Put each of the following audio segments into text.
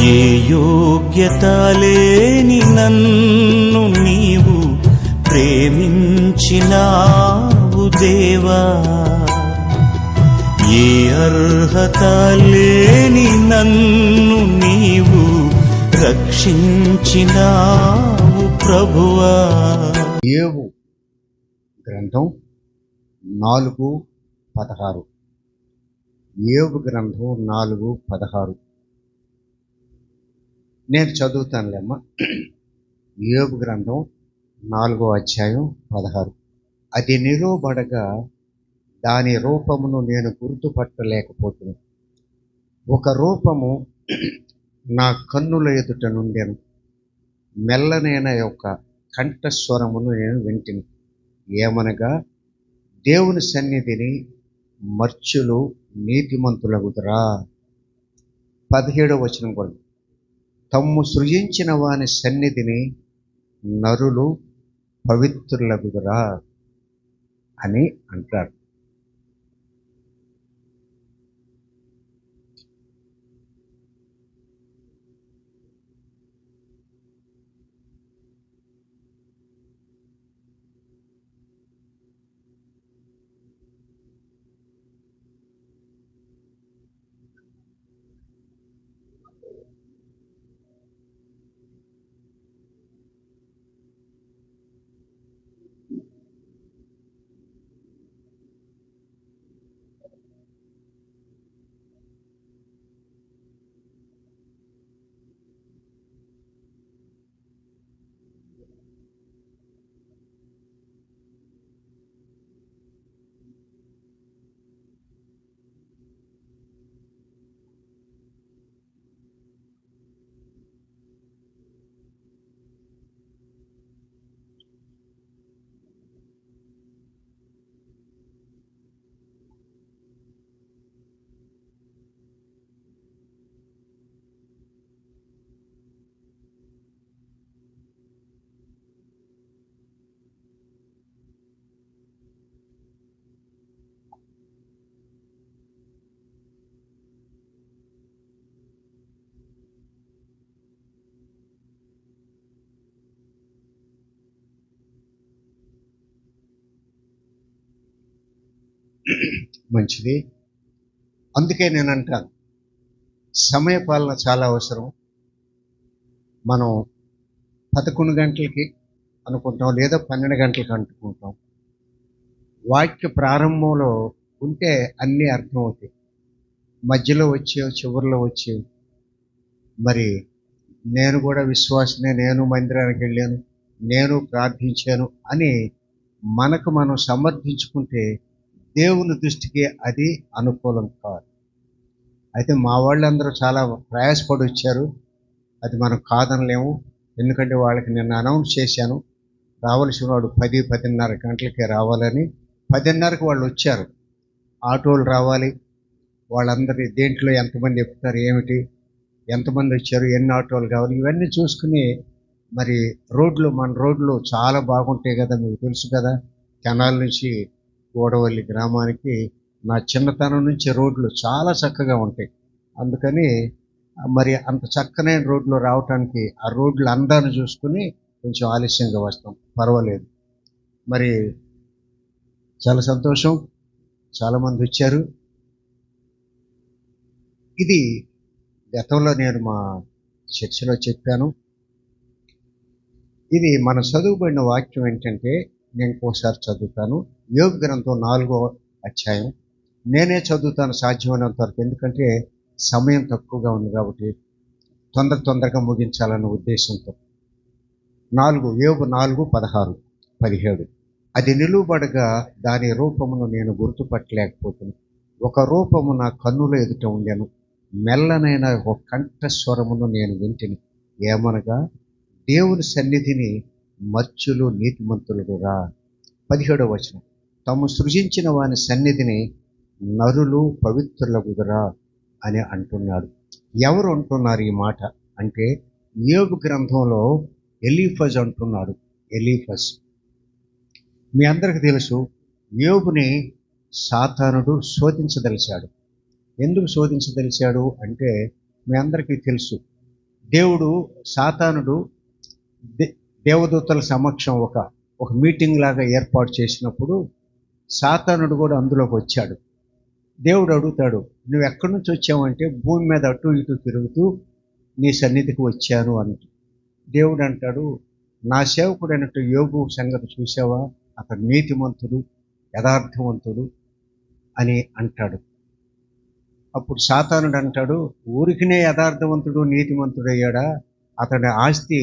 ఏ యోగ్యత లేని నన్ను నీవు ప్రేమించినావు దేవా, ఏ అర్హత లేని నన్ను నీవు రక్షించినావు ప్రభువా. యోబు గ్రంథం 4:16. యోబు గ్రంథం 4:16 నేను చదువుతానులేమ్మా. యోబు గ్రంథం 4:16. అది నిలువబడగా దాని రూపమును నేను గుర్తుపట్టలేకపోతున్నాను. ఒక రూపము నా కన్నుల ఎదుట నుండెను, మెల్లనైన యొక్క కంఠస్వరమును నేను వింటిని. ఏమనగా, దేవుని సన్నిధిని మర్చులు నీతిమంతులగుదురా. 17వ వచనం కూడా, తమ్ము సృజించిన వాని సన్నిధిని నరులు పవిత్రులగుదురా అని అంటారు. మంచిది. అందుకే నేను అంటాను, సమయపాలన చాలా అవసరం. మనం 11 గంటలకి అనుకుంటాం, లేదా 12 గంటలకి అనుకుంటాం. వాక్య ప్రారంభంలో ఉంటే అన్నీ అర్థమవుతాయి. మధ్యలో వచ్చేవి, చివరిలో వచ్చేవి. మరి నేను కూడా విశ్వాసనే, నేను మందిరానికి వెళ్ళాను, నేను ప్రార్థించాను అని మనకు మనం సమర్థించుకుంటే దేవుని దృష్టికి అది అనుకూలం కాదు. అయితే మా వాళ్ళందరూ చాలా ప్రయాసపడి వచ్చారు, అది మనం కాదనలేము. ఎందుకంటే వాళ్ళకి నేను అనౌన్స్ చేశాను, రావాల్సిన వాడు 10-10:30 గంటలకే రావాలని. 10:30కి వాళ్ళు వచ్చారు. ఆటోలు రావాలి, వాళ్ళందరి దేంట్లో ఎంతమంది ఎక్కుతారు, ఏమిటి, ఎంతమంది వచ్చారు, ఎన్ని ఆటోలు కావాలి, ఇవన్నీ చూసుకుని మరి మన రోడ్లు చాలా బాగుంటాయి కదా, మీకు తెలుసు కదా. కెనాల్ నుంచి గోడవల్లి గ్రామానికి నా చిన్నతనం నుంచి రోడ్లు చాలా చక్కగా ఉంటాయి. అందుకని మరి అంత చక్కనైన రోడ్లు రావటానికి ఆ రోడ్లు అందాన్ని చూసుకుని కొంచెం ఆలస్యంగా వస్తాం, పర్వాలేదు. మరి చాలా సంతోషం, చాలామంది వచ్చారు. ఇది గతంలో నేను మా చర్చలో చెప్పాను. ఇది మన చదువుబడిన వాక్యం ఏంటంటే, నేను ఇంకోసారి చదువుతాను. యోబు గ్రంథం 4వ అధ్యాయం. నేనే చదువుతాను సాధ్యమైనంత వరకు, ఎందుకంటే సమయం తక్కువగా ఉంది కాబట్టి తొందరగా ముగించాలన్న ఉద్దేశంతో. యోబు 4:16-17. అది నిలువబడగా దాని రూపమును నేను గుర్తుపట్టలేకపోతున్నాను. ఒక రూపము నా కన్నుల ఎదుట ఉండెను, మెల్లనైన ఒక కంఠస్వరమును నేను వింటిని. ఏమనగా, దేవుని సన్నిధిని మర్చులు నీతిమంతులుగా. 17వ వచనం, తాము సృజించిన వాని సన్నిధిని నరులు పవిత్రులగుదురా అని అంటున్నాడు. ఎవరు అంటున్నారు ఈ మాట అంటే, యోబు గ్రంథంలో ఎలీఫజ్ అంటున్నాడు. ఎలీఫజ్ మీ అందరికీ తెలుసు. యోబుని సాతానుడు శోధించదలిచాడు. ఎందుకు శోధించదలిచాడు అంటే, మీ అందరికీ తెలుసు, దేవుడు సాతానుడు దేవదూతల సమక్షం ఒక మీటింగ్ లాగా ఏర్పాటు చేసినప్పుడు సాతానుడు కూడా అందులోకి వచ్చాడు. దేవుడు అడుగుతాడు, నువ్వు ఎక్కడి నుంచి వచ్చావంటే భూమి మీద అటు ఇటు తిరుగుతూ నీ సన్నిధికి వచ్చాను అని. దేవుడు అంటాడు, నా సేవకుడు అయినట్టు యోగు సంగతి చూసావా, అతడు నీతిమంతుడు యథార్థవంతుడు అని అంటాడు. అప్పుడు సాతానుడు అంటాడు, ఊరికినే యథార్థవంతుడు నీతిమంతుడు అయ్యాడా, అతడి ఆస్తి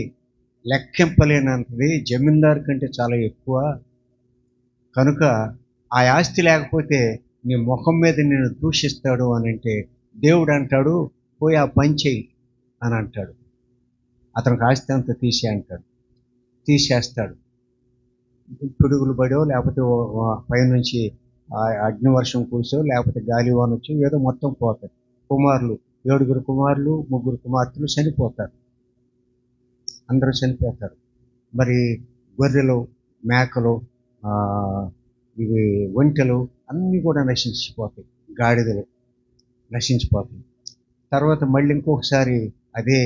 లెక్కింపలేనంతది, జమీందారు కంటే చాలా ఎక్కువ, కనుక ఆ ఆస్తి లేకపోతే నీ ముఖం మీద నేను దూషిస్తాడు అని అంటే దేవుడు అంటాడు, పోయి ఆ పని చెయ్యి అని అంటాడు. అతనికి ఆస్తి అంతా అంటాడు. తీసేస్తాడు. పిడుగులు పడో లేకపోతే పైనుంచి అగ్నివర్షం కూర్చో లేకపోతే గాలివాన వచ్చి ఏదో మొత్తం పోతాయి. కుమారులు 7 కుమారులు 3 కుమార్తెలు చనిపోతారు. అందరూ చనిపోతారు. మరి గొర్రెలు మేకలు ఇవి ఒంటెలు అన్నీ కూడా నశించిపోతాయి. గాడిదలు నశించిపోతాయి. తర్వాత మళ్ళీ ఇంకొకసారి అదే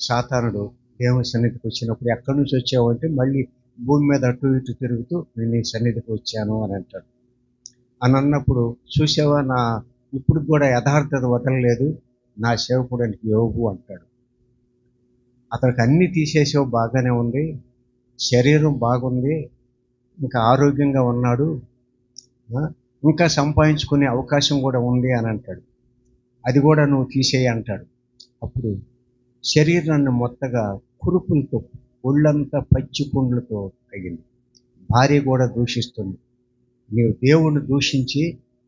సాతానుడు దేవుని సన్నిధికి వచ్చినప్పుడు ఎక్కడి నుంచి వచ్చావు అంటే మళ్ళీ భూమి మీద అటు ఇటు తిరుగుతూ నేను నీ సన్నిధికి వచ్చాను అని అంటాడు. అని అన్నప్పుడు చూసావా, నా ఇప్పుడు కూడా యథార్థత వదలలేదు నా సేవకుడానికి యోగు అంటాడు. అతనికి అన్నీ తీసేసావు, బాగానే ఉంది, శరీరం బాగుంది, ఇంకా ఆరోగ్యంగా ఉన్నాడు, ఇంకా సంపాదించుకునే అవకాశం కూడా ఉంది అని అంటాడు. అది కూడా నువ్వు తీసేయి అంటాడు. అప్పుడు శరీరాన్ని మొత్తగా కురుపులతో ఒళ్ళంతా పచ్చి పుండ్లతో అయ్యింది. భార్య కూడా దూషిస్తుంది, నీవు దేవుణ్ణి దూషించి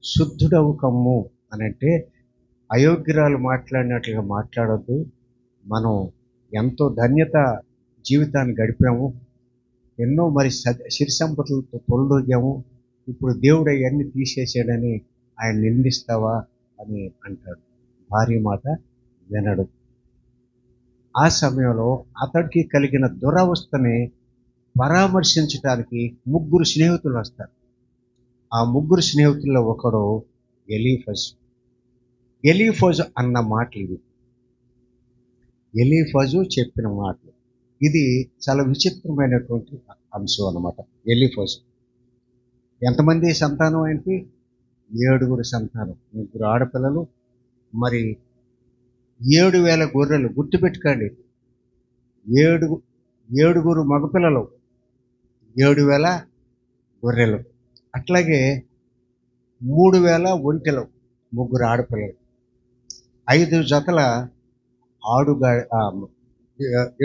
శుద్ధుడవు కమ్ము అని అంటే అయోగ్యురాలు మాట్లాడినట్లుగా మాట్లాడొద్దు. మనం ఎంతో ధన్యత జీవితాన్ని గడిపాము, ఎన్నో మరి సిరి సంపదలతో తొలదొగాము, ఇప్పుడు దేవుడు అవన్నీ తీసేసాడని ఆయన నిందిస్తావా అని అంటాడు. భార్య మాట వినడు. ఆ సమయంలో అతడికి కలిగిన దురవస్థని పరామర్శించడానికి 3 స్నేహితులు వస్తారు. ఆ 3 స్నేహితుల్లో ఒకడు ఎలీఫజు. ఎలీఫజు అన్న మాటలు ఇవి. ఎలీఫజు చెప్పిన మాటలు ఇది చాలా విచిత్రమైనటువంటి అంశం అన్నమాట. ఎలీఫజు ఎంతమంది సంతానం ఆయనకి? 7 సంతానం, 3 ఆడపిల్లలు, మరి 7,000 గొర్రెలు. గుర్తుపెట్టుకోండి, 7 మగపిల్లలు, 7,000 గొర్రెలు, అట్లాగే 3,000 ఒంటెలు, 3 ఆడపిల్లలు, 5 జతల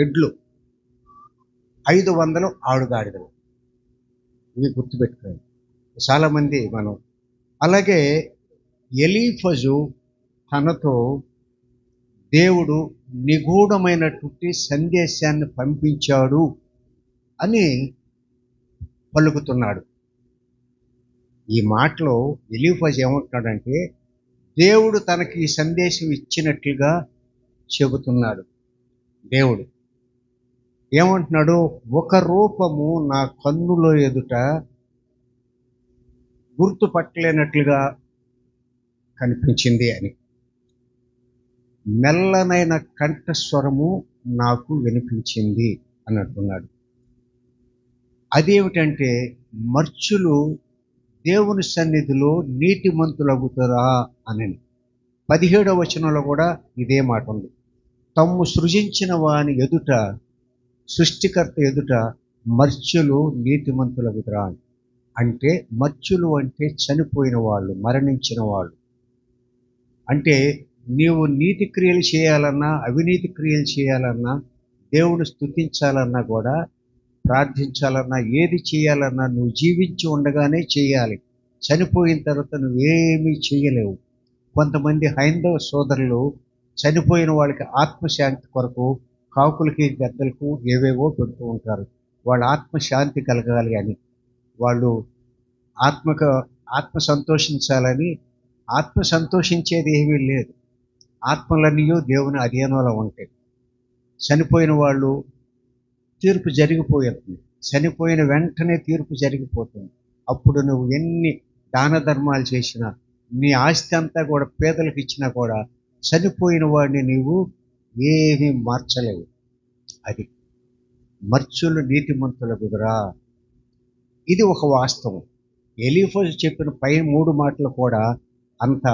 ఎడ్లు, 500 ఆడుగాడిదలు. ఇవి గుర్తుపెట్టుకోండి చాలామంది మనం. అలాగే ఎలీఫజు తనతో దేవుడు నిగూఢమైనటువంటి సందేశాన్ని పంపించాడు అని పలుకుతున్నాడు. ఈ మాటలో ఎలీఫజు ఏమంటున్నాడంటే దేవుడు తనకి ఈ సందేశం ఇచ్చినట్లుగా చెబుతున్నాడు. దేవుడు ఏమంటున్నాడు? ఒక రూపము నా కన్నులో ఎదుట గుర్తుపట్టలేనట్లుగా కనిపించింది అని, మెల్లనైన కంఠస్వరము నాకు వినిపించింది అని అంటున్నాడు. అదేమిటంటే మర్చులు దేవుని సన్నిధిలో నీతిమంతులగుతారా అని. 17వ వచనంలో కూడా ఇదే మాట ఉంది. తమ్ము సృజించిన వాని ఎదుట, సృష్టికర్త ఎదుట మర్చులు నీతిమంతులగుతారా అని. అంటే మర్చులు అంటే చనిపోయిన వాళ్ళు, మరణించిన వాళ్ళు. అంటే నీవు నీతి క్రియలు చేయాలన్నా అవినీతి క్రియలు చేయాలన్నా దేవుని స్తుతించాలన్నా కూడా ప్రార్థించాలన్నా ఏది చేయాలన్నా నువ్వు జీవించి ఉండగానే చేయాలి. చనిపోయిన తర్వాత నువ్వేమీ చేయలేవు. కొంతమంది హైందవ సోదరులు చనిపోయిన వాళ్ళకి ఆత్మశాంతి కొరకు కాకులకి గద్దలకు ఏవేవో పెడుతూ ఉంటారు. వాళ్ళ ఆత్మశాంతి కలగాలి అని, వాళ్ళు ఆత్మ సంతోషించాలని. ఆత్మ సంతోషించేది ఏమీ లేదు. ఆత్మలన్నీ దేవుని అధీనంలో ఉంటాయి. చనిపోయిన వాళ్ళు తీర్పు జరిగిపోతుంది. చనిపోయిన వెంటనే తీర్పు జరిగిపోతుంది. అప్పుడు నువ్వు ఎన్ని దాన ధర్మాలు చేసినా, నీ ఆస్తి అంతా కూడా పేదలకు ఇచ్చినా కూడా చనిపోయిన వాడిని నీవు ఏమీ మార్చలేవు. అది మర్చులు నీతిమంతులగుదురా. ఇది ఒక వాస్తవం. ఎలీఫజు చెప్పిన పై 3 మాటలు కూడా అంత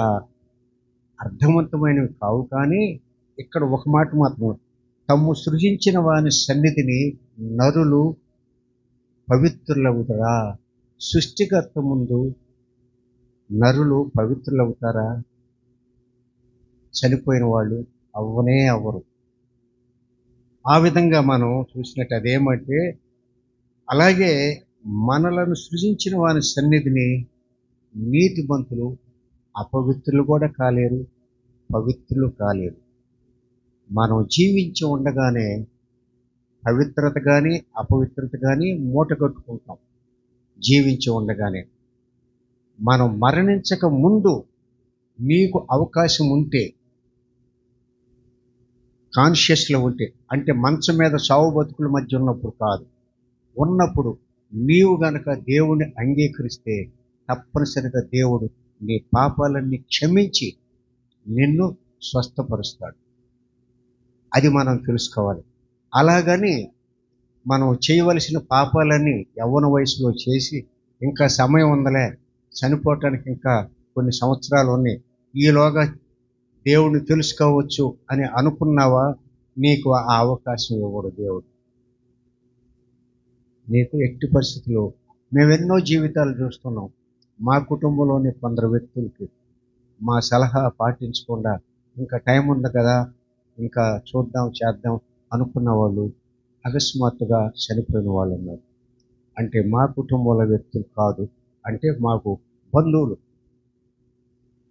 అర్థవంతమైనవి కావు. కానీ ఇక్కడ ఒక మాట మాత్రం, తమ్ము సృజించిన వాని సన్నిధిని నరులు పవిత్రులవుతారా. సృష్టికర్త ముందు నరులు పవిత్రులవుతారా? చనిపోయిన వాళ్ళు అవ్వనే అవ్వరు. ఆ విధంగా మనం చూసినట్టు అదేమంటే, అలాగే మనలను సృజించిన వాని సన్నిధిని నీతిమంతులు అపవిత్రులు కూడా కాలేరు, పవిత్రులు కాలేరు. మనం జీవించి ఉండగానే పవిత్రత కానీ అపవిత్రత కానీ మూట కట్టుకుంటాం. జీవించి ఉండగానే మనం మరణించక ముందు నీకు అవకాశం ఉంటే, కాన్షియస్లో ఉంటే, అంటే మంచం మీద చావు బతుకుల మధ్య ఉన్నప్పుడు కాదు, ఉన్నప్పుడు నీవు గనక దేవుణ్ణి అంగీకరిస్తే తప్పనిసరిగా దేవుడు నీ పాపాలన్నీ క్షమించి నిన్ను స్వస్థపరుస్తాడు. అది మనం తెలుసుకోవాలి. అలాగని మనం చేయవలసిన పాపాలన్నీ యవ్వన వయసులో చేసి ఇంకా సమయం ఉందలే, చనిపోవటానికి ఇంకా కొన్ని సంవత్సరాలు ఉన్నాయి, ఈలోగా దేవుణ్ణి తెలుసుకోవచ్చు అని అనుకున్నావా, నీకు ఆ అవకాశం ఇవ్వడు దేవుడు. నీకు ఎట్టి పరిస్థితుల్లో, మేమెన్నో జీవితాలు చూస్తున్నాం. మా కుటుంబంలోని 10 వ్యక్తులకి మా సలహా పాటించకుండా ఇంకా టైం ఉంది కదా, ఇంకా చూద్దాం చేద్దాం అనుకున్న వాళ్ళు అకస్మాత్తుగా చనిపోయిన వాళ్ళు ఉన్నారు. అంటే మా కుటుంబంలో వ్యక్తులు కాదు, అంటే మాకు బంధువులు.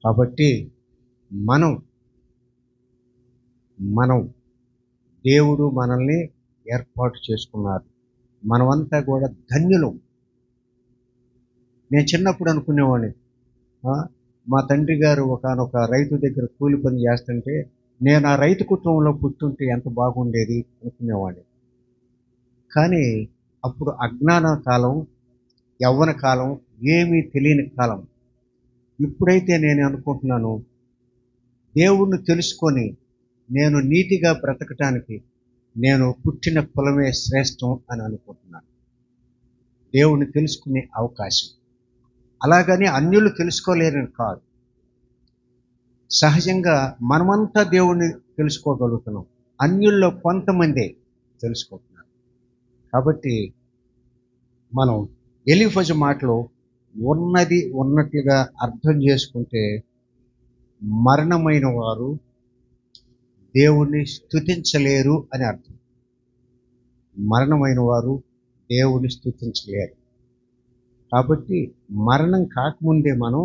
కాబట్టి మనం దేవుడు మనల్ని ఏర్పాటు చేసుకున్నారు. మనమంతా కూడా ధన్యులం. నేను చిన్నప్పుడు అనుకునేవాడిని, మా తండ్రి గారు ఒకానొక రైతు దగ్గర కూలి పని చేస్తుంటే నేను ఆ రైతు కుటుంబంలో పుట్టుంటే ఎంత బాగుండేది అనుకునేవాడిని. కానీ అప్పుడు అజ్ఞాన కాలం, యవ్వన కాలం, ఏమీ తెలియని కాలం. ఇప్పుడైతే నేను అనుకుంటున్నాను, దేవుణ్ణి తెలుసుకొని నేను నీతిగా బ్రతకటానికి నేను పుట్టిన కులమే శ్రేష్టం అని అనుకుంటున్నాను. దేవుణ్ణి తెలుసుకునే అవకాశం. అలాగని అన్యులు తెలుసుకోలేరని కాదు, సహజంగా మనమంతా దేవుణ్ణి తెలుసుకోగలుగుతున్నాం. అన్యుల్లో కొంతమందే తెలుసుకుంటున్నారు. కాబట్టి మనం ఎలీఫజు మాటలో ఉన్నది ఉన్నట్లుగా అర్థం చేసుకుంటే, మరణమైన వారు దేవుణ్ణి స్తుతించలేరు అని అర్థం. మరణమైన వారు దేవుణ్ణి స్తుతించలేరు. కాబట్టి మరణం కాకముందే మనం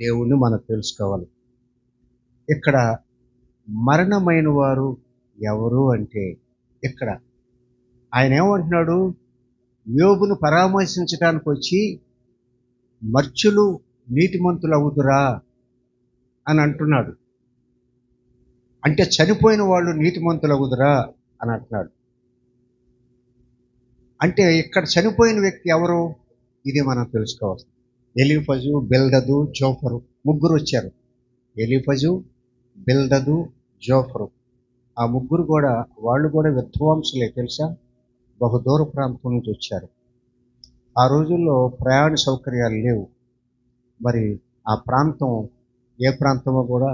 దేవుణ్ణి తెలుసుకోవాలి. ఇక్కడ మరణమైన వారు ఎవరు అంటే, ఇక్కడ ఆయన ఏమంటున్నాడు, యోబును పరామర్శించడానికి వచ్చి మర్చులు నీతిమంతులు అవుతురా అని అంటున్నాడు. అంటే చనిపోయిన వాళ్ళు నీతిమంతులు అవుతురా అని అంటున్నాడు. అంటే ఇక్కడ చనిపోయిన వ్యక్తి ఎవరు, ఇది మనం తెలుసుకోవాలి. ఎలీఫజు, బిల్దదు, జోఫరు ముగ్గురు వచ్చారు. ఎలీఫజు, బిల్దదు, జోఫరు, ఆ ముగ్గురు కూడా వాళ్ళు కూడా విధ్వంసులే తెలుసా. బహుదూర ప్రాంతం నుంచి వచ్చారు. ఆ రోజుల్లో ప్రయాణ సౌకర్యాలు లేవు. మరి ఆ ప్రాంతం ఏ ప్రాంతమో కూడా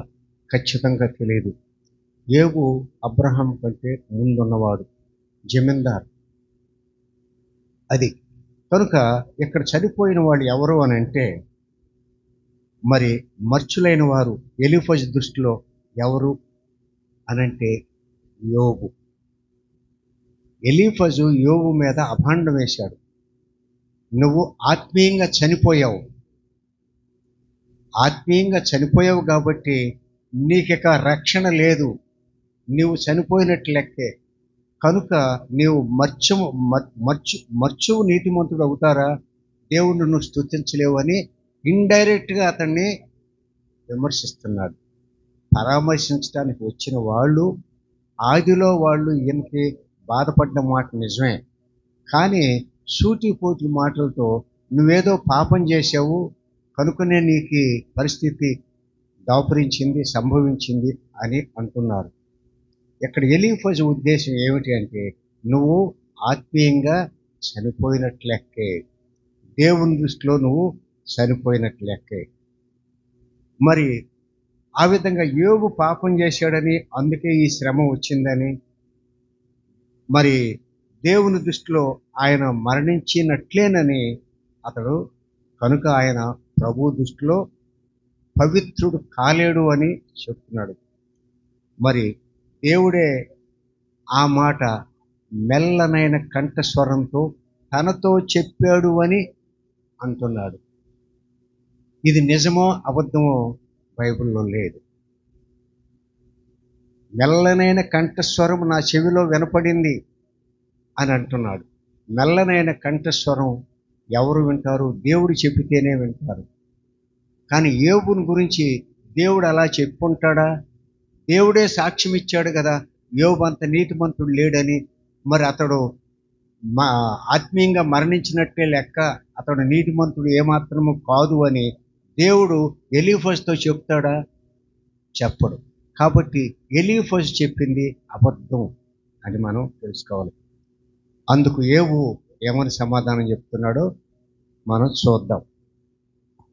ఖచ్చితంగా తెలియదు. యోబు అబ్రహాం కంటే ముందున్నవాడు, జమీందార్. అది కనుక ఇక్కడ చనిపోయిన వాళ్ళు ఎవరు అని అంటే, మరి మర్చులైన వారు ఎలీఫజు దృష్టిలో ఎవరు అనంటే యోబు. ఎలీఫజు యోబు మీద అభాండం వేశాడు. నువ్వు ఆత్మీయంగా చనిపోయావు, ఆత్మీయంగా చనిపోయావు కాబట్టి నీకిక రక్షణ లేదు, నీవు చనిపోయినట్లు లెక్కే. కనుక నీవు మర్చువు నీతిమంతుడు అవుతారా, దేవుణ్ణి నువ్వు స్తుతించలేవు అని ఇండైరెక్ట్గా అతన్ని విమర్శిస్తున్నాడు. పరామర్శించడానికి వచ్చిన వాళ్ళు ఆదిలో వాళ్ళు ఈయనకి బాధపడ్డ మాట నిజమే. కానీ సూటిపోటి మాటలతో నువ్వేదో పాపం చేసావు కనుకనే నీకు పరిస్థితి దాపురించింది, సంభవించింది అని అంటున్నారు. ఇక్కడ ఎలీఫజు ఉద్దేశం ఏమిటి అంటే, నువ్వు ఆత్మీయంగా చనిపోయినట్లు లెక్కే, దేవుని దృష్టిలో నువ్వు చనిపోయినట్లు లెక్కే. మరి ఆ విధంగా యోబు పాపం చేశాడని, అందుకే ఈ శ్రమ వచ్చిందని, మరి దేవుని దృష్టిలో ఆయన మరణించినట్లేనని అతడు, కనుక ఆయన ప్రభు దృష్టిలో పవిత్రుడు కాలేడు అని చెప్తున్నాడు. మరి దేవుడే ఆ మాట మెల్లనైన కంఠస్వరంతో తనతో చెప్పాడు అని అంటున్నాడు. ఇది నిజమో అబద్ధమో బైబిల్లో లేదు. మెల్లనైన కంఠస్వరం నా చెవిలో వినపడింది అని అంటున్నాడు. మెల్లనైన కంఠస్వరం ఎవరు వింటారు? దేవుడు చెప్పితేనే వింటారు. కానీ యోబుని గురించి దేవుడు అలా చెప్పుంటాడా? దేవుడే సాక్ష్యం ఇచ్చాడు కదా, యోబు అంత నీతిమంతుడు లేడని. మరి అతడు ఆత్మీయంగా మరణించినట్టే లెక్క, అతడు నీతిమంతుడు ఏమాత్రము కాదు అని దేవుడు ఎలీఫజుతో చెప్తాడా? చెప్పడు. కాబట్టి ఎలీఫజు చెప్పింది అబద్ధం అని మనం తెలుసుకోవాలి. అందుకు యోబు ఏమని సమాధానం చెప్తున్నాడో మనం చూద్దాం.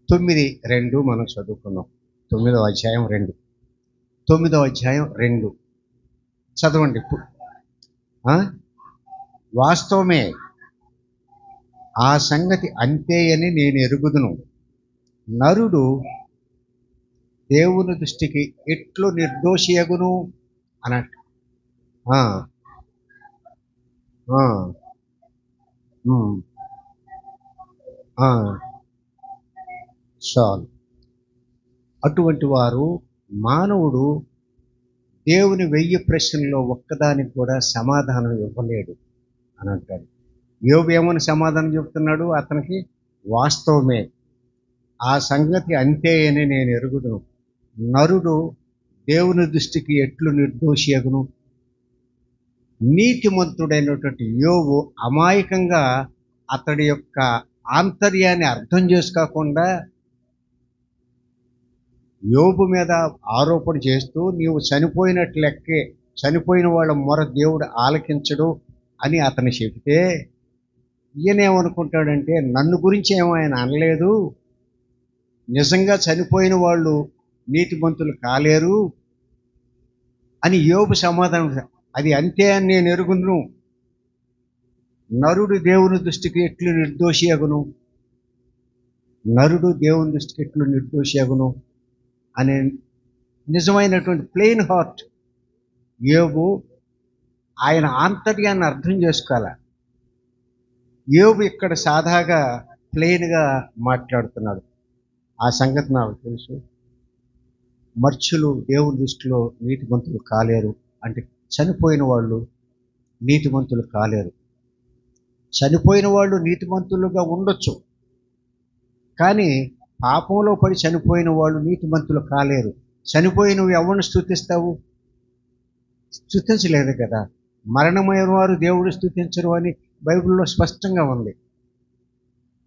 9:2 మనం చదువుకున్నాం. 9వ అధ్యాయం 2. 9వ అధ్యాయం 2 చదవండి ఇప్పుడు. వాస్తవమే, ఆ సంగతి అంతే అని నేను ఎరుగుదును. నరుడు దేవుని దృష్టికి ఎట్లు నిర్దోషియగును అన్నట్టు. చాలు. అటువంటి వారు, మానవుడు దేవుని 1000 ప్రశ్నల్లో ఒక్కదానికి కూడా సమాధానం ఇవ్వలేడు అని అంటాడు. యోబు ఏమని సమాధానం చెప్తున్నాడు? అతనికి వాస్తవమే, ఆ సంగతి అంతే అని నేను ఎరుగుదును. నరుడు దేవుని దృష్టికి ఎట్లు నిర్దోషియగును. నీతిమంతుడైనటువంటి యోబు అమాయకంగా అతడి యొక్క ఆంతర్యాన్ని అర్థం చేసుకోకుండా యోబు మీద ఆరోపణ చేస్తూ, నీవు చనిపోయినట్లు లెక్కే, చనిపోయిన వాళ్ళ మొర దేవుడు ఆలకించడు అని అతను చెబితే, ఈయనేమనుకుంటాడంటే, నన్ను గురించి ఏమో ఆయన అనలేదు, నిజంగా చనిపోయిన వాళ్ళు నీతిమంతులు కాలేరు అని యోబు సమాధానం. అది అంతే అని నేను ఎరుగును. నరుడు దేవుని దృష్టికి ఎట్లు నిర్దోషి అగును, నరుడు దేవుని దృష్టికి ఎట్లు నిర్దోషి అగును అనే నిజమైనటువంటి ప్లెయిన్ హార్ట్ యోబు ఆయన ఆంతర్యాన్ని అర్థం చేసుకోవాలి. యోబు ఇక్కడ సాదాగా ప్లెయిన్గా మాట్లాడుతున్నాడు. ఆ సంగతి నాకు తెలుసు. మర్చులు దేవుని దృష్టిలో నీతిమంతులు కాలేరు అంటే, చనిపోయిన వాళ్ళు నీతిమంతులు కాలేరు. చనిపోయిన వాళ్ళు నీతిమంతులుగా ఉండొచ్చు, కానీ పాపంలో పడి చనిపోయిన వాళ్ళు నీతిమంతులు కాలేరు. చనిపోయినవి ఎవరిని స్తుతిస్తావు? స్తుతించలేదు కదా. మరణమైన వారు దేవుడు స్తుతించరు అని బైబిల్లో స్పష్టంగా ఉంది.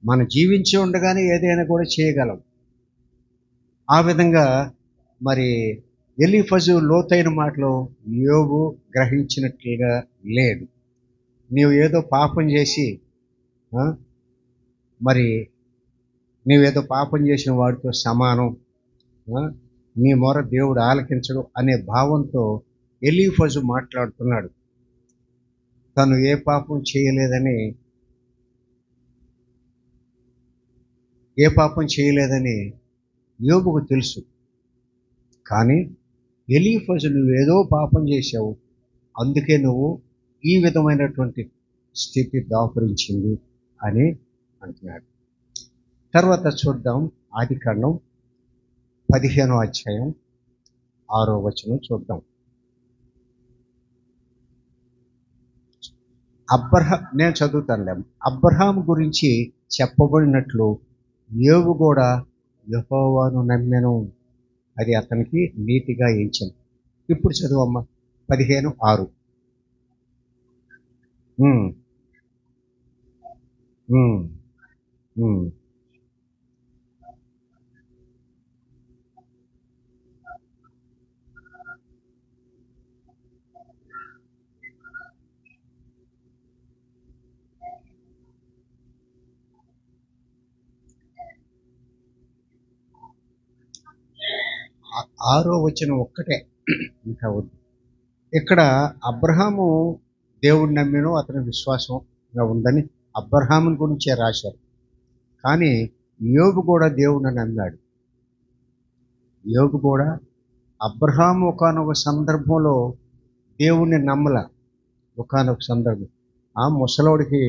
మనం జీవించి ఉండగానే ఏదైనా కూడా చేయగలం. ఆ విధంగా మరి ఎలీఫజు లోతైన మాటలో యోబు గ్రహించినట్లుగా లేడు. నీవు ఏదో పాపం చేసి మరి నీవేదో పాపం చేసిన వాడితో సమానం, నీ మొర దేవుడు ఆలకించడు అనే భావంతో ఎలీఫజు మాట్లాడుతున్నాడు. తను ఏ పాపం చేయలేదని యోబుకు తెలుసు. కానీ ఎలీఫజు, నువ్వేదో పాపం చేశావు, అందుకే నువ్వు ఈ విధమైనటువంటి స్థితి దాపురించింది అని అంటున్నాడు. తర్వాత చూద్దాం, ఆదికాండం 15వ అధ్యాయం 6వ వచనం చూద్దాం. నేను చదువుతాను. అబ్రహాం గురించి చెప్పబడినట్లు యోబు కూడా యెహోవాను నమ్మెను, అది అతనికి నీతిగా ఎంచెను. ఇప్పుడు చదువమ్మా 15:6. 6వ వచనం ఒక్కటే, ఇంకా వద్దు. ఇక్కడ అబ్రహాము దేవుడు నమ్మిను, అతని విశ్వాసంగా ఉందని అబ్రహాముని గురించే రాశారు. కానీ యోబు కూడా దేవుడిని నమ్మాడు. యోబు కూడా అబ్రహాము ఒకానొక సందర్భంలో దేవుణ్ణి నమ్మల. ఒకానొక సందర్భం ఆ ముసలోడికి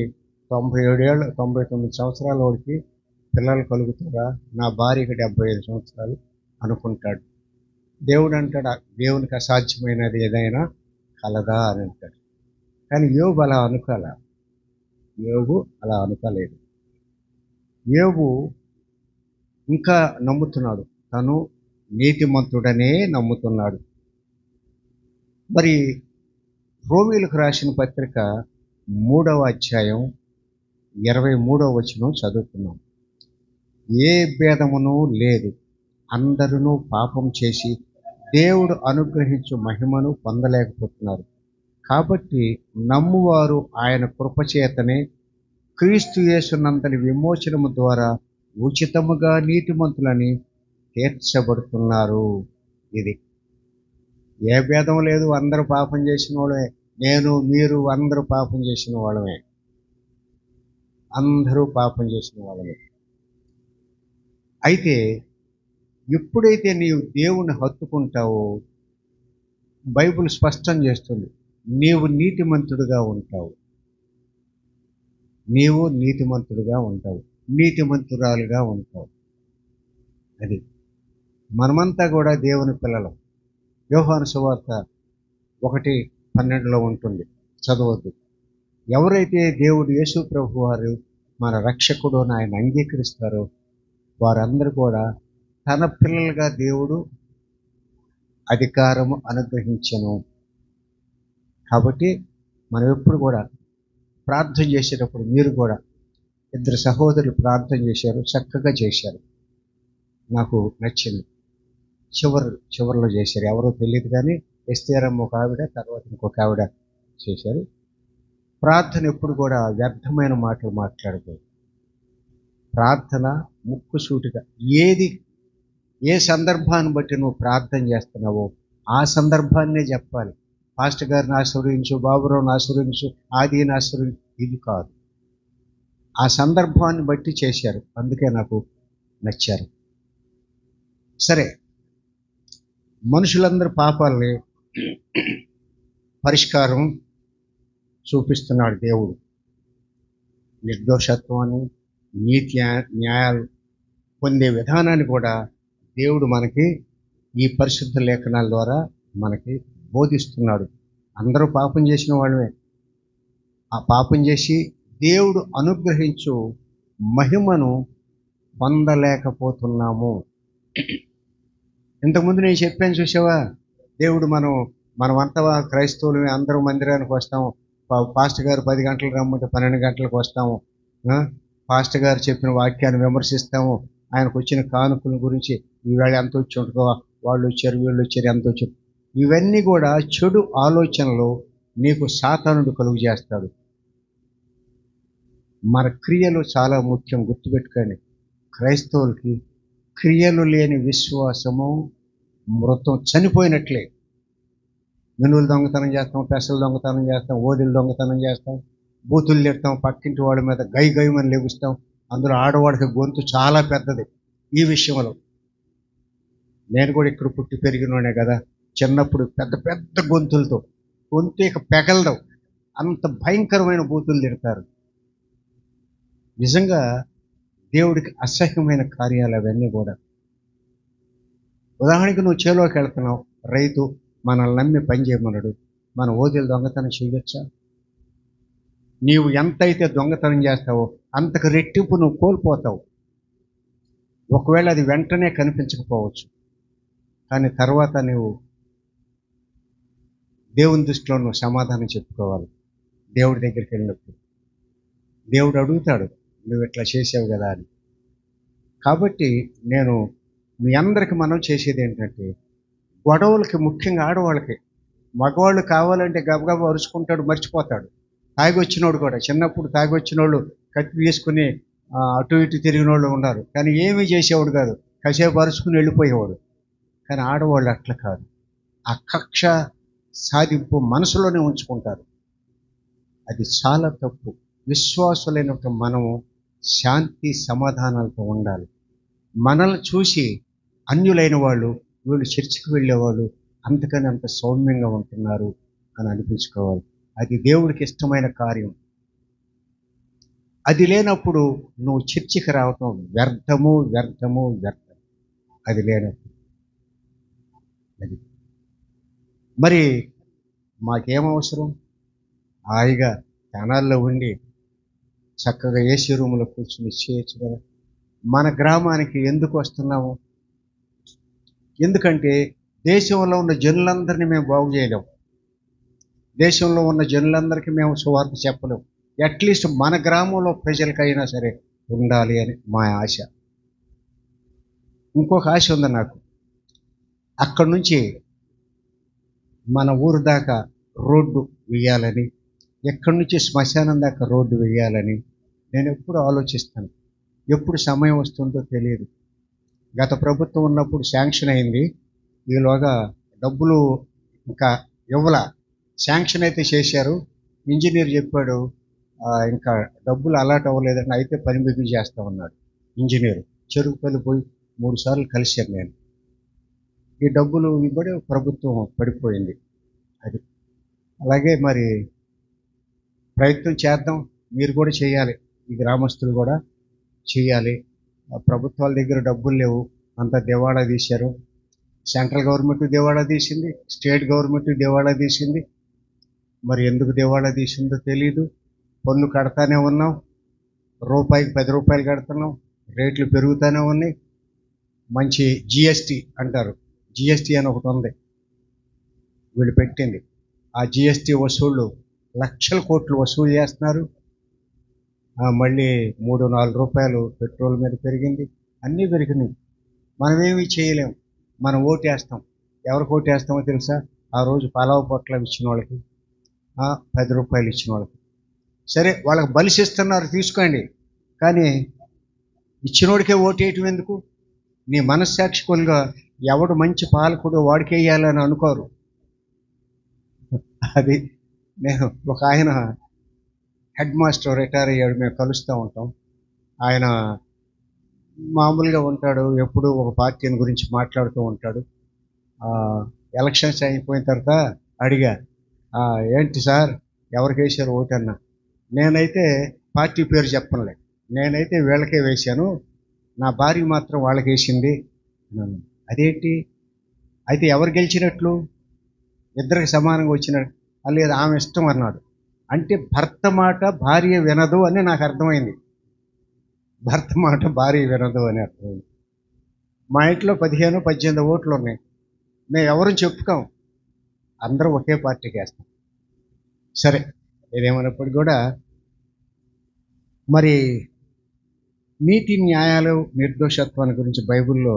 97 ఏళ్ళు 99 సంవత్సరాల వాడికి పిల్లలు కలుగుతారా, నా భార్యకి 75 సంవత్సరాలు అనుకుంటాడు. దేవుడు అంటాడు దేవునికి అసాధ్యమైనది ఏదైనా కలదా అని అంటాడు. కానీ యోబు అలా అనుకోల. యోబు అలా అనుకోలేదు. యోబు ఇంకా నమ్ముతున్నాడు, తను నీతిమంతుడనే నమ్ముతున్నాడు. మరి రోమీయులకు రాసిన పత్రిక 3వ అధ్యాయం 23వ వచనం చదువుతున్నాం. ఏ భేదమును లేదు, అందరూ పాపం చేసి దేవుడు అనుగ్రహించు మహిమను పొందలేకపోతున్నారు. కాబట్టి నమ్మువారు ఆయన కృపచేతనే క్రీస్తు యేసునందలి విమోచనము ద్వారా ఉచితముగా నీతిమంతులని తీర్చబడుతున్నారు. ఇది ఏ భేదం లేదు, అందరూ పాపం చేసిన వాళ్ళమే. నేను, మీరు అందరూ పాపం చేసిన వాళ్ళమే. అందరూ పాపం చేసిన వాళ్ళమే. అయితే ఎప్పుడైతే నీవు దేవుణ్ణి హత్తుకుంటావో బైబిల్ స్పష్టం చేస్తుంది, నీవు నీతిమంతుడుగా ఉంటావు. నీవు నీతిమంతుడుగా ఉంటావు, నీతిమంతురాలుగా ఉంటావు. అది మనమంతా కూడా దేవుని పిల్లలం. యోహాను సువార్త 1:12 ఉంటుంది, చదవద్దు. ఎవరైతే దేవుడు యేసు ప్రభు వారు మన రక్షకుడు అని ఆయన అంగీకరిస్తారో వారందరూ కూడా తన పిల్లలుగా దేవుడు అధికారము అనుగ్రహించను. కాబట్టి మనం ఎప్పుడు కూడా ప్రార్థన చేసేటప్పుడు, మీరు కూడా 2 సహోదరులు ప్రార్థన చేశారు, చక్కగా చేశారు, నాకు నచ్చింది. చివరిలో చేశారు, ఎవరో తెలియదు కానీ ఎస్తేరమ్మ ఒక ఆవిడ, తర్వాత ఇంకొక ఆవిడ చేశారు. ప్రార్థన ఎప్పుడు కూడా వ్యర్థమైన మాటలు మాట్లాడకూడదు. ప్రార్థన ముక్కుసూటిగా ఏ సందర్భాన్ని బట్టి నువ్వు ప్రార్థన చేస్తున్నావో ఆ సందర్భాన్నే చెప్పాలి. పాస్టర్ గారిని ఆశీర్వదించు, బాబురావుని ఆశీర్వదించు, ఆదిని ఆశీర్వదించు, ఇది కాదు. ఆ సందర్భాన్ని బట్టి చేశారు, అందుకే నాకు నచ్చారు. సరే, మనుషులందరి పాపాలని పరిష్కారం చూపిస్తున్నాడు దేవుడు. నిర్దోషత్వాన్ని, నీతి న్యాయాలు పొందే విధానాన్ని కూడా దేవుడు మనకి ఈ పరిశుద్ధ లేఖనాల ద్వారా మనకి బోధిస్తున్నాడు. అందరూ పాపం చేసిన వాళ్ళమే. ఆ పాపం చేసి దేవుడు అనుగ్రహించు మహిమను పొందలేకపోతున్నాము. ఇంతకుముందు నేను చెప్పాను చూసావా, దేవుడు మనమంతా క్రైస్తవులు అందరూ మందిరానికి వస్తాము. పాస్టర్ గారు 10 గంటలకు రమ్మంటే 12 గంటలకు వస్తాము. పాస్టర్ గారు చెప్పిన వాక్యాన్ని విమర్శిస్తాము. ఆయనకు వచ్చిన కానుకల గురించి ఈవేళ ఎంత వచ్చి ఉంటుందో, వాళ్ళు వచ్చారు, వీళ్ళు వచ్చారు, ఎంత వచ్చారు. ఇవన్నీ కూడా చెడు ఆలోచనలు నీకు సాతానుడు కలుగు చేస్తాడు. మన క్రియలు చాలా ముఖ్యం, గుర్తుపెట్టుకోండి. క్రైస్తవులకి క్రియలు లేని విశ్వాసము మృతం, చనిపోయినట్లే. మెనువులు దొంగతనం చేస్తాం, పెసలు దొంగతనం చేస్తాం, ఓదిలు దొంగతనం చేస్తాం, బూతులు తిడతాం, పక్కింటి వాడి మీద గైమని లెగుస్తాం. అందులో ఆడవాడికి గొంతు చాలా పెద్దది ఈ విషయంలో. నేను కూడా ఇక్కడ పుట్టి పెరిగినోనే కదా, చిన్నప్పుడు పెద్ద పెద్ద గొంతులతో, గొంతు ఇక పెగలడం, అంత భయంకరమైన బూతులు తిడతారు. నిజంగా దేవుడికి అసహ్యమైన కార్యాలు అవన్నీ కూడా. ఉదాహరణకి నువ్వు చేలోకి వెళ్తున్నావు, రైతు మనల్ని నమ్మి పని చేయమన్నాడు, మన ఓదిలు దొంగతనం చేయొచ్చా? నీవు ఎంతైతే దొంగతనం చేస్తావో అంతకు రెట్టింపు నువ్వు కోల్పోతావు. ఒకవేళ అది వెంటనే కనిపించకపోవచ్చు, కానీ తర్వాత నువ్వు దేవుని దృష్టిలో నువ్వు సమాధానం చెప్పుకోవాలి. దేవుడి దగ్గరికి వెళ్ళినప్పుడు దేవుడు అడుగుతాడు, నువ్వు ఇట్లా చేసావు కదా అని. కాబట్టి నేను మీ అందరికి మనం చేసేది ఏంటంటే, గొడవలకి, ముఖ్యంగా ఆడవాళ్ళకి, మగవాళ్ళు కావాలంటే గబగబా అరుచుకుంటాడు, మర్చిపోతాడు. తాగొచ్చినోడు కూడా, చిన్నప్పుడు తాగొచ్చినోళ్ళు కత్తి తీసుకుని అటు ఇటు తిరిగిన వాళ్ళు ఉన్నారు, కానీ ఏమీ చేసేవాడు కాదు, కాసేపు అరుచుకుని వెళ్ళిపోయేవాడు. కానీ ఆడవాళ్ళు అట్లా కాదు. ఆ కక్ష సాధింపు మనసులోనే ఉంచుకుంటారు. అది చాలా తప్పు. విశ్వాసులైనటువంటి మనము శాంతి సమాధానాలతో ఉండాలి. మనల్ని చూసి అన్యులైన వాళ్ళు, వీళ్ళు చర్చికి వెళ్ళేవాళ్ళు అంతకని అంత సౌమ్యంగా ఉంటున్నారు అని అనిపించుకోవాలి. అది దేవుడికి ఇష్టమైన కార్యం. అది లేనప్పుడు నువ్వు చర్చికి రావటం వ్యర్థము వ్యర్థము వ్యర్థం. అది లేనప్పుడు అది మరి మాకేమవసరం? హాయిగా కెనాల్లో ఉండి చక్కగా ఏసీ రూమ్లో కూర్చుని చేయొచ్చు కదా. మన గ్రామానికి ఎందుకు వస్తున్నాము? ఎందుకంటే దేశంలో ఉన్న జనులందరినీ మేము బాగు చేయలేము. దేశంలో ఉన్న జనులందరికీ మేము సువార్త చెప్పలేము. అట్లీస్ట్ మన గ్రామంలో ప్రజలకైనా సరే ఉండాలి అని మా ఆశ. ఇంకొక ఆశ ఉంది నాకు. అక్కడి నుంచి మన ఊరు దాకా రోడ్డు వేయాలని, ఎక్కడి నుంచి శ్మశానం దాకా రోడ్డు వేయాలని నేను ఎప్పుడు ఆలోచిస్తాను. ఎప్పుడు సమయం వస్తుందో తెలియదు. గత ప్రభుత్వం ఉన్నప్పుడు శాంక్షన్ అయింది. ఈలోగా డబ్బులు ఇంకా ఇవ్వాల. శాంక్షన్ అయితే చేశారు. ఇంజనీర్ చెప్పాడు ఇంకా డబ్బులు అలాట్ అవ్వలేదని, అయితే పని బిగి చేస్తా ఉన్నాడు ఇంజనీర్. చెరుకుపల్లి పోయి 3 సార్లు కలిశాను నేను. ఈ డబ్బులు ఇవ్వడే ప్రభుత్వం పడిపోయింది. అది అలాగే మరి ప్రయత్నం చేద్దాం. మీరు కూడా చేయాలి, ఈ గ్రామస్తులు కూడా చేయాలి. ప్రభుత్వాల దగ్గర డబ్బులు లేవు, అంతా దివాళా తీశారు. సెంట్రల్ గవర్నమెంట్ దివాళా తీసింది, స్టేట్ గవర్నమెంట్ దివాళా తీసింది. మరి ఎందుకు దివాళా తీసిందో తెలీదు. పన్ను కడతానే ఉన్నాం, రూపాయికి 10 రూపాయలు కడుతున్నాం, రేట్లు పెరుగుతూనే ఉన్నాయి. మంచి జిఎస్టీ అంటారు, జిఎస్టీ అని ఒకటి ఉంది వీళ్ళు పెట్టింది. ఆ జిఎస్టీ వసూళ్ళు లక్షల కోట్లు వసూలు చేస్తున్నారు. మళ్ళీ 3-4 రూపాయలు పెట్రోల్ మీద పెరిగింది. అన్నీ పెరిగినాయి. మనమేమీ చేయలేము. మనం ఓటేస్తాం. ఎవరికి ఓటేస్తామో తెలుసా? ఆ రోజు పలావ్ పొట్లం ఇచ్చిన వాళ్ళకి, 10 రూపాయలు ఇచ్చిన వాళ్ళకి. సరే, వాళ్ళకి బలిసిస్తున్నారు, తీసుకోండి. కానీ ఇచ్చినోడికే ఓటేయటం ఎందుకు? నీ మనస్సాక్షికులుగా ఎవడు మంచి పాలకుడు వాడికి వేయాలని అనుకోరు. అది నేను ఒక ఆయన హెడ్ మాస్టర్ రిటైర్ అయ్యాడు, మేము కలుస్తూ ఉంటాం. ఆయన మామూలుగా ఉంటాడు, ఎప్పుడూ ఒక పార్టీని గురించి మాట్లాడుతూ ఉంటాడు. ఎలక్షన్స్ అయిపోయిన తర్వాత అడిగా, ఏంటి సార్ ఎవరికి వేశారు ఓటు అన్నా. నేనైతే పార్టీ పేరు చెప్పనులే, నేనైతే వీళ్ళకే వేశాను, నా భార్య మాత్రం వాళ్ళకి వేసింది. అదేంటి అయితే ఎవరు గెలిచినట్లు? ఇద్దరికి సమానంగా వచ్చినట్టు. లేదు, ఆమె ఇష్టం అన్నాడు. అంటే భర్త మాట భార్య వినదు అని నాకు అర్థమైంది. భర్త మాట భార్య వినదు అని అర్థమైంది. మా ఇంట్లో 15-18 ఓట్లు ఉన్నాయి. మేము ఎవరు చెప్పుకోం, అందరూ ఒకే పార్టీకి వేస్తాం. సరే, ఏదేమైనప్పటికీ కూడా మరి నీతి న్యాయాలు నిర్దోషత్వాన్ని గురించి బైబిల్లో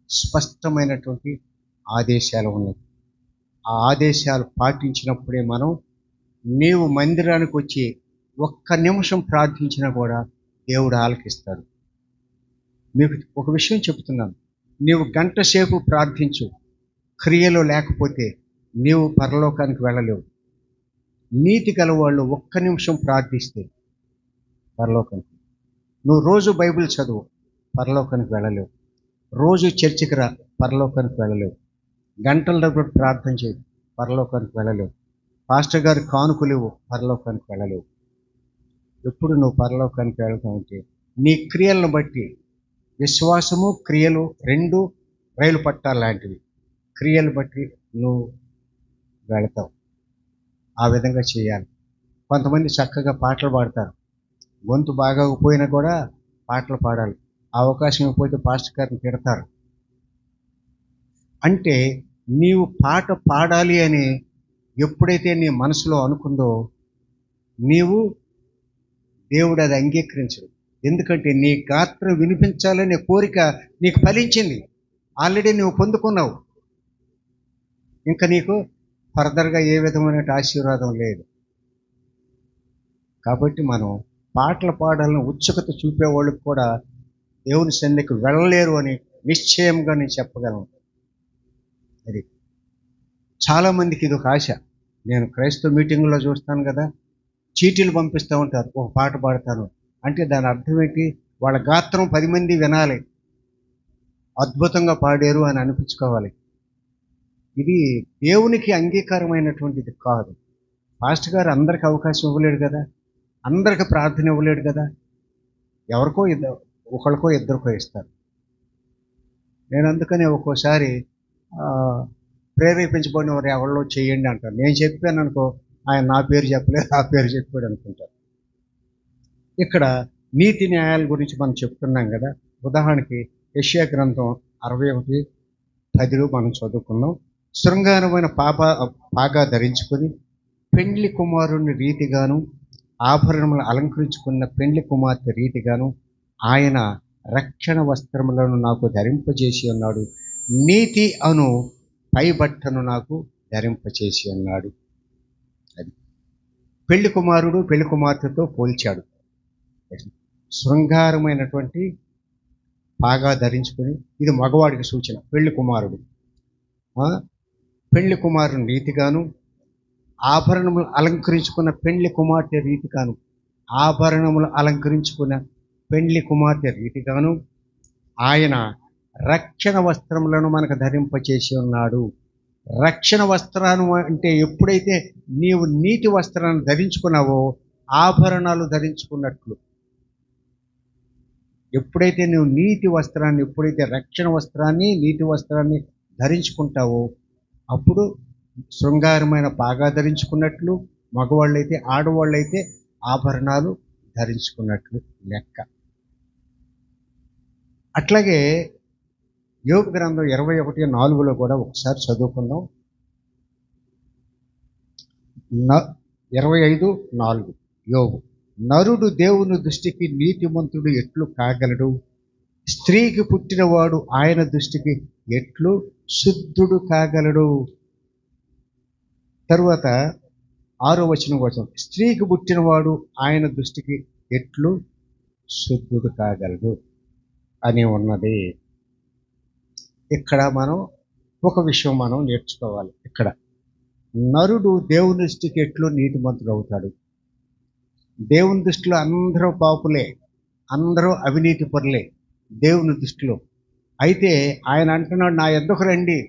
స్పష్టమైనటువంటి ఆదేశాలు ఉన్నాయి. ఆ ఆదేశాలు పాటించినప్పుడే మనం, నీవు మందిరానికి వచ్చి 1 నిమిషం ప్రార్థించినా కూడా దేవుడు ఆలకిస్తాడు. మీకు ఒక విషయం చెప్తున్నాను, నీవు 1 గంట సేపు ప్రార్థించు, క్రియలో లేకపోతే నీవు పరలోకానికి వెళ్ళలేవు. నీతి గలవాళ్ళు 1 నిమిషం ప్రార్థిస్తే పరలోకానికి. నువ్వు రోజు బైబిల్ చదువు, పరలోకానికి వెళ్ళలేవు. రోజు చర్చికి రా, పరలోకానికి వెళ్ళలేవు. గంటల తరబడి ప్రార్థన చేయి, పరలోకానికి వెళ్ళలేవు. పాస్టర్ గారి కానుకలేవు, పరలోకానికి వెళ్ళలేవు. ఎప్పుడు నువ్వు పరలోకానికి వెళ్తావంటే నీ క్రియలను బట్టి. విశ్వాసము క్రియలు 2 రైలు పట్టాలు లాంటివి. క్రియలు బట్టి నువ్వు వెళతావు. ఆ విధంగా చేయాలి. కొంతమంది చక్కగా పాటలు పాడతారు, గొంతు బాగా పోయినా కూడా పాటలు పాడాలి. అవకాశం ఇవ్వకపోతే పాస్టర్ గారిని తిడతారు. అంటే నీవు పాట పాడాలి అని ఎప్పుడైతే నీ మనసులో అనుకుందో, నీవు దేవుడు అది అంగీకరించడు. ఎందుకంటే నీ గాత్రం వినిపించాలనే కోరిక నీకు ఫలించింది, ఆల్రెడీ నువ్వు పొందుకున్నావు. ఇంకా నీకు ఫర్దర్గా ఏ విధమైన ఆశీర్వాదం లేదు. కాబట్టి మనం పాటలు పాడాలని ఉత్సుకత చూపేవాళ్ళకి కూడా దేవుని సన్నిధికి వెళ్ళలేరు అని నిశ్చయంగా నేను చెప్పగలను. అది చాలామందికి ఇది ఒక ఆశ. నేను క్రైస్తవ మీటింగుల్లో చూస్తాను కదా, చీటీలు పంపిస్తూ ఉంటారు, ఒక పాట పాడతాను అంటే దాని అర్థం ఏంటి? వాళ్ళ గాత్రం 10 మంది వినాలి, అద్భుతంగా పాడారు అని అనిపించుకోవాలి. ఇది దేవునికి అంగీకారమైనటువంటిది కాదు. పాస్టర్ గారు అందరికి అవకాశం ఇవ్వలేడు కదా, అందరికి ప్రార్థన ఇవ్వలేడు కదా, ఎవరికో ఒకరికో ఇద్దరికో ఇస్తారు. నేను అందుకని ఒక్కోసారి ప్రేరేపించబడిన వారు ఎవరిలో చేయండి అంటారు. నేను చెప్పాను అనుకో, ఆయన నా పేరు చెప్పలేదు, ఆ పేరు చెప్పాడు అనుకుంటారు. ఇక్కడ నీతి న్యాయాల గురించి మనం చెప్తున్నాం కదా. ఉదాహరణకి యెషయా గ్రంథం 61:10 మనం చదువుకుందాం. శృంగారమైన పాగా ధరించుకొని పెండ్లి కుమారుని రీతిగాను ఆభరణములు అలంకరించుకున్న పెండ్లి కుమార్తె రీతిగాను ఆయన రక్షణ వస్త్రములను నాకు ధరింపజేసి ఉన్నాడు, నీతి అను పైబట్టను నాకు ధరింపచేసి ఉన్నాడు. అది పెళ్లి కుమారుడు పెళ్లి కుమార్తెతో పోల్చాడు. శృంగారమైనటువంటి పాగా ధరించుకుని, ఇది మగవాడికి సూచన. పెళ్లి కుమారుడు పెళ్లి కుమారుని రీతిగాను ఆభరణములు అలంకరించుకున్న పెండ్లి కుమార్తె రీతిగాను, ఆభరణములు అలంకరించుకున్న పెండ్లి కుమార్తె రీతిగాను ఆయన రక్షణ వస్త్రములను మనకు ధరింపచేసి ఉన్నాడు. రక్షణ వస్త్రాలు అంటే ఎప్పుడైతే నీవు నీతి వస్త్రాన్ని ధరించుకున్నావో ఆభరణాలు ధరించుకున్నట్లు. ఎప్పుడైతే నువ్వు నీతి వస్త్రాన్ని, ఎప్పుడైతే రక్షణ వస్త్రాన్ని నీతి వస్త్రాన్ని ధరించుకుంటావో అప్పుడు శృంగారమైన పాగా ధరించుకున్నట్లు, మగవాళ్ళైతే ఆడవాళ్ళైతే ఆభరణాలు ధరించుకున్నట్లు లెక్క. అట్లాగే యోబు గ్రంథం 21:4 కూడా ఒకసారి చదువుకుందాం. 25:4 యోబు, నరుడు దేవుని దృష్టికి నీతిమంతుడు ఎట్లు కాగలడు? స్త్రీకి పుట్టినవాడు ఆయన దృష్టికి ఎట్లు శుద్ధుడు కాగలడు? తరువాత 6వ వచనం కోసం, స్త్రీకి పుట్టినవాడు ఆయన దృష్టికి ఎట్లు శుద్ధుడు కాగలడు అని ఉన్నది. ఇక్కడ మనం ఒక విషయం మనం నేర్చుకోవాలి. ఇక్కడ నరుడు దేవుని దృష్టికి ఎట్లు నీతిమంతుడు అవుతాడు? దేవుని దృష్టిలో అందరూ పాపులే, అందరూ అవినీతి పరులే దేవుని దృష్టిలో. అయితే ఆయన అంటున్నాడు, నా యొద్దకు రండి,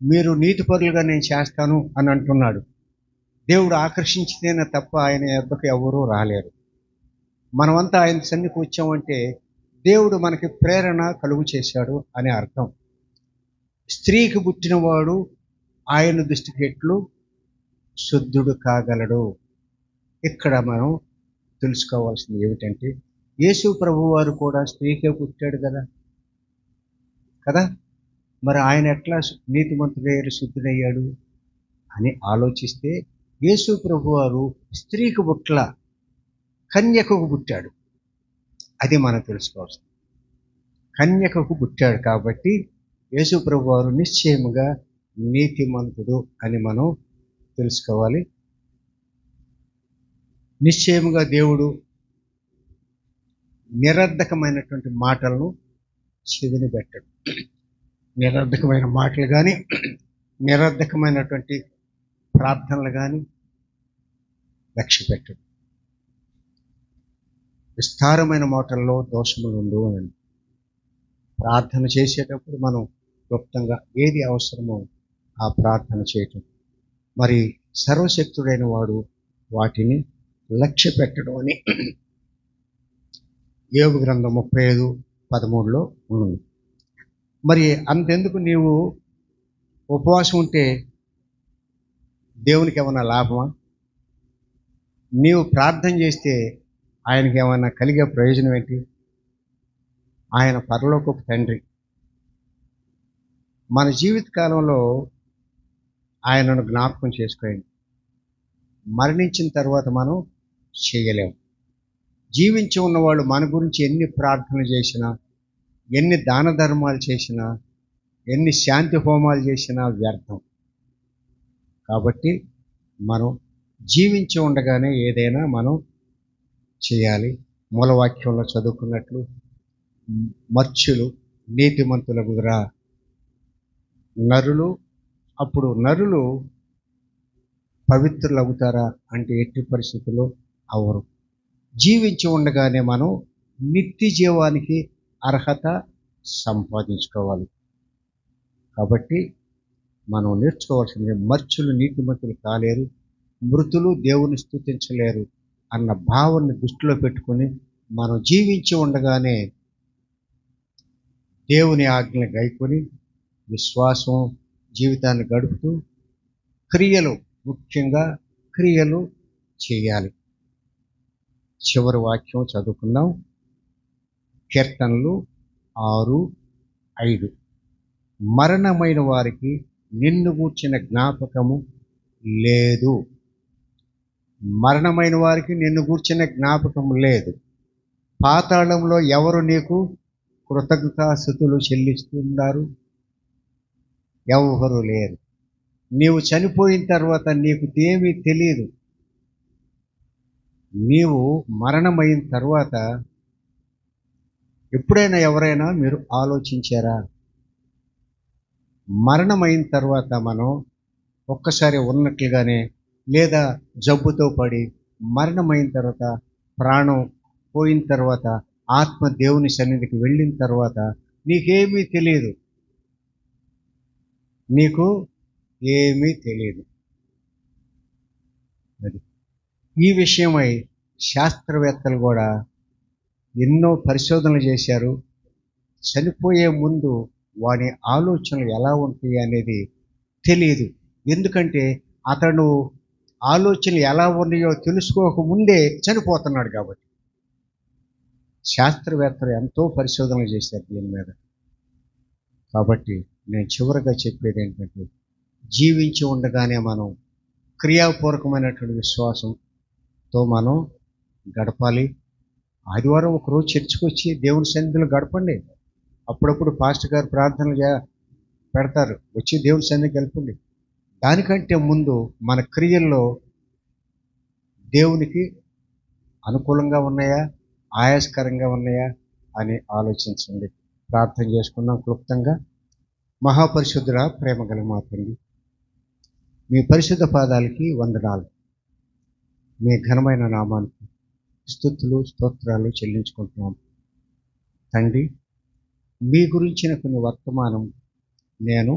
మీరు నీతిపరులుగా నేను చేస్తాను అని అంటున్నాడు. దేవుడు ఆకర్షించితేనే తప్ప ఆయన యొద్దకు ఎవరూ రాలేరు. మనమంతా ఆయన సన్నిధికి వచ్చామంటే దేవుడు మనకి ప్రేరణ కలుగు చేశాడు అనే అర్థం. స్త్రీకి పుట్టినవాడు ఆయన దృష్టికి ఎట్లు శుద్ధుడు కాగలడు. ఇక్కడ మనం తెలుసుకోవాల్సింది ఏమిటంటే, యేసు ప్రభువారు కూడా స్త్రీకే పుట్టాడు కదా. మరి ఆయన ఎట్లా నీతిమంతుడయ్యాడు, శుద్ధుడయ్యాడు అని ఆలోచిస్తే, యేసు ప్రభువారు స్త్రీకి పుట్ల, కన్యకకు పుట్టాడు. అది మనం తెలుసుకోవాల్సింది. కన్యకకు పుట్టాడు కాబట్టి యేసు ప్రభువారు నిశ్చయముగా నీతిమంతుడు అని మనం తెలుసుకోవాలి. నిశ్చయముగా దేవుడు నిరర్ధకమైనటువంటి మాటలను చెవిని పెట్టడు. నిరర్ధకమైన మాటలు కానీ, నిరర్ధకమైనటువంటి ప్రార్థనలు కానీ లక్ష్య పెట్టడు. విస్తారమైన మాటల్లో దోషములు ఉండు అని ప్రార్థన చేసేటప్పుడు మనం క్లుప్తంగా ఏది అవసరమో ఆ ప్రార్థన చేయటం. మరి సర్వశక్తుడైన వాడు వాటిని లక్ష్య పెట్టడం అని యోబు గ్రంథం 35:13 ఉంది. మరి అంతెందుకు, నీవు ఉపవాసం ఉంటే దేవునికి ఏమైనా లాభమా? నీవు ప్రార్థన చేస్తే ఆయనకి ఏమైనా కలిగే ప్రయోజనం ఏంటి? ఆయన పరలోకపు తండ్రి. మన జీవిత కాలంలో ఆయనను జ్ఞాపకం చేసుకోండి. మరణించిన తర్వాత మనం చేయలేము. జీవించి ఉన్నవాళ్ళు మన గురించి ఎన్ని ప్రార్థనలు చేసినా, ఎన్ని దాన ధర్మాలు చేసినా, ఎన్ని శాంతి హోమాలు చేసినా వ్యర్థం. కాబట్టి మనం జీవించి ఉండగానే ఏదైనా మనం చేయాలి. మూలవాక్యంలో చదువుకున్నట్లు, మర్చులు నీతిమంతుల గురా నరులు అప్పుడు నరులు పవిత్రులు అవుతారా అంటే ఎట్టి పరిస్థితుల్లో అవరు. జీవించి ఉండగానే మనం నిత్య జీవానికి అర్హత సంపాదించుకోవాలి. కాబట్టి మనం నేర్చుకోవాల్సింది మర్చులు నీతిమంతులు కాలేరు, మృతులు దేవుని స్తుతించలేరు అన్న భావాన్ని దృష్టిలో పెట్టుకొని మనం జీవించి ఉండగానే దేవుని ఆజ్ఞలు గైకొని విశ్వాసం జీవితాన్ని గడుపుతూ క్రియలు, ముఖ్యంగా క్రియలు చేయాలి. చివరి వాక్యం చదువుకుందాం. కీర్తనలు 6:5. మరణమైన వారికి నిన్ను గూర్చిన జ్ఞాపకము లేదు. మరణమైన వారికి నిన్ను గూర్చిన జ్ఞాపకం లేదు. పాతాళంలో ఎవరు నీకు కృతజ్ఞతాస్తుతులు చెల్లిస్తున్నారు? ఎవరు లేరు. నీవు చనిపోయిన తర్వాత నీకు ఏమీ తెలియదు. నీవు మరణమైన తర్వాత ఎప్పుడైనా ఎవరైనా మీరు ఆలోచించారా? మరణమైన తర్వాత మనం ఒక్కసారి ఉన్నట్లుగానే లేదా జబ్బుతో పడి మరణమైన తర్వాత ప్రాణం పోయిన తర్వాత ఆత్మ దేవుని సన్నిధికి వెళ్ళిన తర్వాత నీకేమీ తెలియదు. నీకు ఏమీ తెలియదు. అది ఈ విషయమై శాస్త్రవేత్తలు కూడా ఎన్నో పరిశోధనలు చేశారు. చనిపోయే ముందు వాని ఆలోచనలు ఎలా ఉంటాయి అనేది తెలియదు. ఎందుకంటే అతడు ఆలోచనలు ఎలా ఉన్నాయో తెలుసుకోకముందే చనిపోతున్నాడు కాబట్టి. శాస్త్రవేత్తలు ఎంతో పరిశోధనలు చేశారు దీని మీద. కాబట్టి నేను చివరిగా చెప్పేది ఏంటంటే, జీవించి ఉండగానే మనం క్రియాపూర్వకమైనటువంటి విశ్వాసంతో మనం గడపాలి. ఆదివారం ఒకరోజు చర్చికి వచ్చి దేవుని సన్నిధిలో గడపండి. అప్పుడప్పుడు పాస్టర్ గారు ప్రార్థనలు పెడతారు, వచ్చి దేవుని సన్నిధికి గడపండి. దానికంటే ముందు మన క్రియల్లో దేవునికి అనుకూలంగా ఉన్నాయా, ఆయాస్కరంగా ఉన్నాయా అని ఆలోచించండి. ప్రార్థన చేసుకుందాం క్లుప్తంగా. మహాపరిశుద్ధుడా, ప్రేమ గల మా తండ్రి, మీ పరిశుద్ధ పాదాలకి వందనాలు. మీ ఘనమైన నామానికి స్తుతులు స్తోత్రాలు చెల్లించుకుంటున్నాం తండ్రి. మీ గురించిన కొన్ని వర్తమానం నేను